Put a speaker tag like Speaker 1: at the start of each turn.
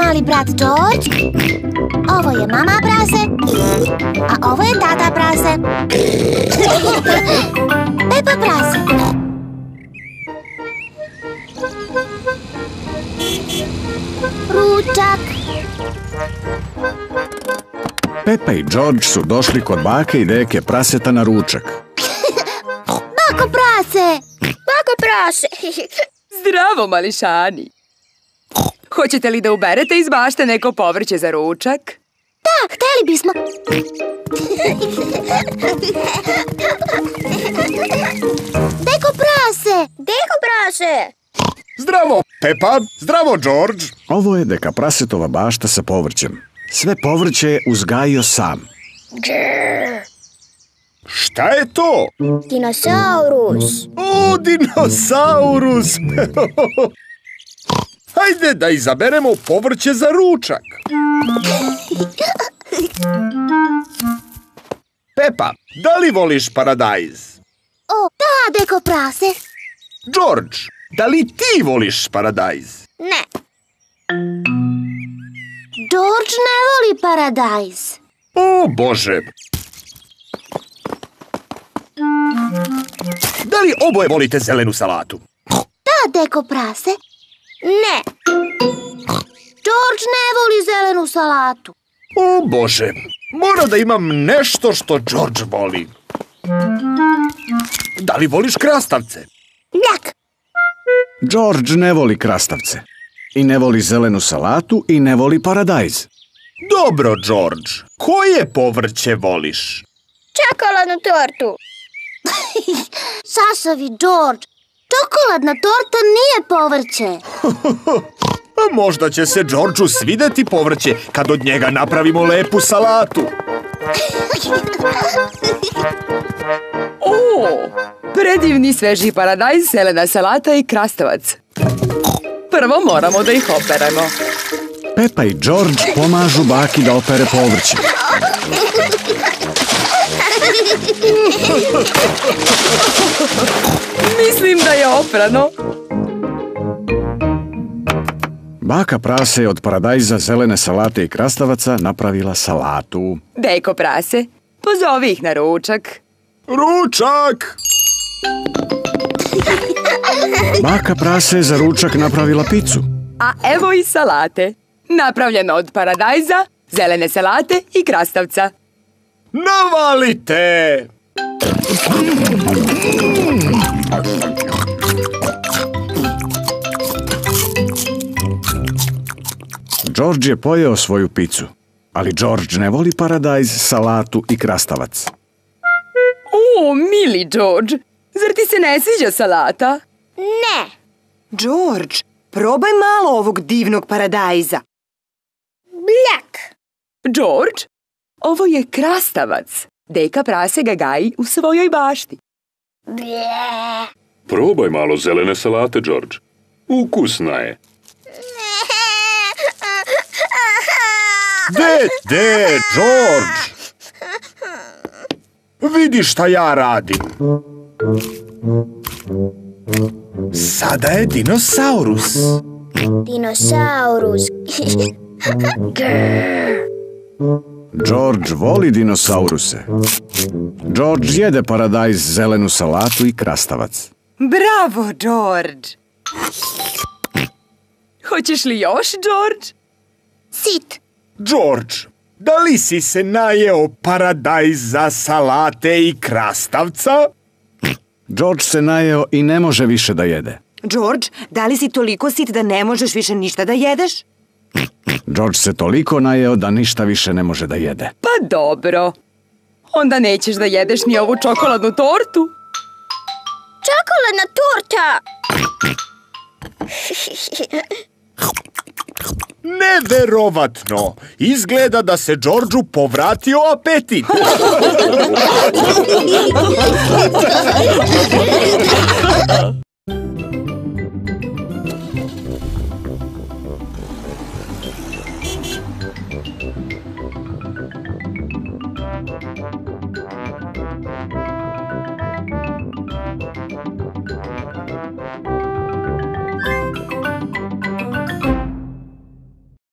Speaker 1: mali brat George, ovo je mama prase, a ovo je tata prase. Pepa prase. Ručak.
Speaker 2: Pepa i George su došli kod bake i deke praseta na ručak.
Speaker 1: Bako prase!
Speaker 3: Bako prase!
Speaker 4: Zdravo, mališani! Hoćete li da uberete iz bašte neko povrće za ručak?
Speaker 1: Da, hteli bismo. Deko prase!
Speaker 3: Deko prase!
Speaker 5: Zdravo, Pepa! Zdravo, George!
Speaker 2: Ovo je deka prasetova bašta sa povrćem. Sve povrće je uzgajio sam.
Speaker 5: Šta je to?
Speaker 3: Dinosaurus!
Speaker 5: O, dinosaurus! Hajde da izaberemo povrće za ručak. Pepa, da li voliš paradajz?
Speaker 1: O, da, deko prase.
Speaker 5: George, da li ti voliš paradajz?
Speaker 3: Ne.
Speaker 1: George ne voli paradajz.
Speaker 5: O, Bože! Da li oboje volite zelenu salatu?
Speaker 1: Da, deko prase.
Speaker 3: Ne.
Speaker 1: George ne voli zelenu salatu.
Speaker 5: O, Bože! Mora da imam nešto što George voli. Da li voliš krastavce?
Speaker 3: Bljak.
Speaker 2: George ne voli krastavce. I ne voli zelenu salatu i ne voli paradajz.
Speaker 5: Dobro, George. Koje povrće voliš?
Speaker 3: Čokoladnu tortu.
Speaker 1: Sašavi, George. Čokoladna torta nije povrće.
Speaker 5: Možda će se Georgeu svideti povrće kad od njega napravimo lepu salatu.
Speaker 4: O, predivni sveži paradajz, zelena salata i krastavac. Prvo moramo da ih operemo.
Speaker 2: Pepa i George pomažu baki da opere povrće.
Speaker 4: Mislim da je oprano.
Speaker 2: Baka prase je od paradajza, zelene salate i krastavaca napravila salatu.
Speaker 4: Deko prase, pozovi ih na ručak.
Speaker 5: Ručak!
Speaker 2: Baka prase je za ručak napravila picu.
Speaker 4: A evo i salate. Napravljeno od paradajza, zelene salate i krastavca.
Speaker 5: Navalite!
Speaker 2: George je pojeo svoju picu, ali George ne voli paradajz, salatu i krastavac.
Speaker 4: O, mili George, zar ti se ne sviđa salata?
Speaker 3: Ne.
Speaker 6: George, probaj malo ovog divnog paradajza.
Speaker 3: Bljak.
Speaker 4: George, ovo je krastavac. Deka prase ga gaji u svojoj bašti.
Speaker 3: Blje.
Speaker 7: Probaj malo zelene salate, George. Ukusna je.
Speaker 5: Dede, George! Vidi šta ja radim. Sada je dinosaurus.
Speaker 3: Dinosaurus.
Speaker 2: George voli dinosauruse. George jede paradajz, zelenu salatu i krastavac.
Speaker 6: Bravo, George!
Speaker 4: Hoćeš li još, George?
Speaker 1: Sit.
Speaker 5: George, da li si se najeo paradajza, salate i krastavca?
Speaker 2: George se najeo i ne može više da jede.
Speaker 6: George, da li si toliko sit da ne možeš više ništa da jedeš?
Speaker 2: George se toliko najeo da ništa više ne može da jede.
Speaker 4: Pa dobro. Onda nećeš da jedeš ni ovu čokoladnu tortu.
Speaker 3: Čokoladna torta.
Speaker 5: Neverovatno! Izgleda da se Georgeu povratio apetit.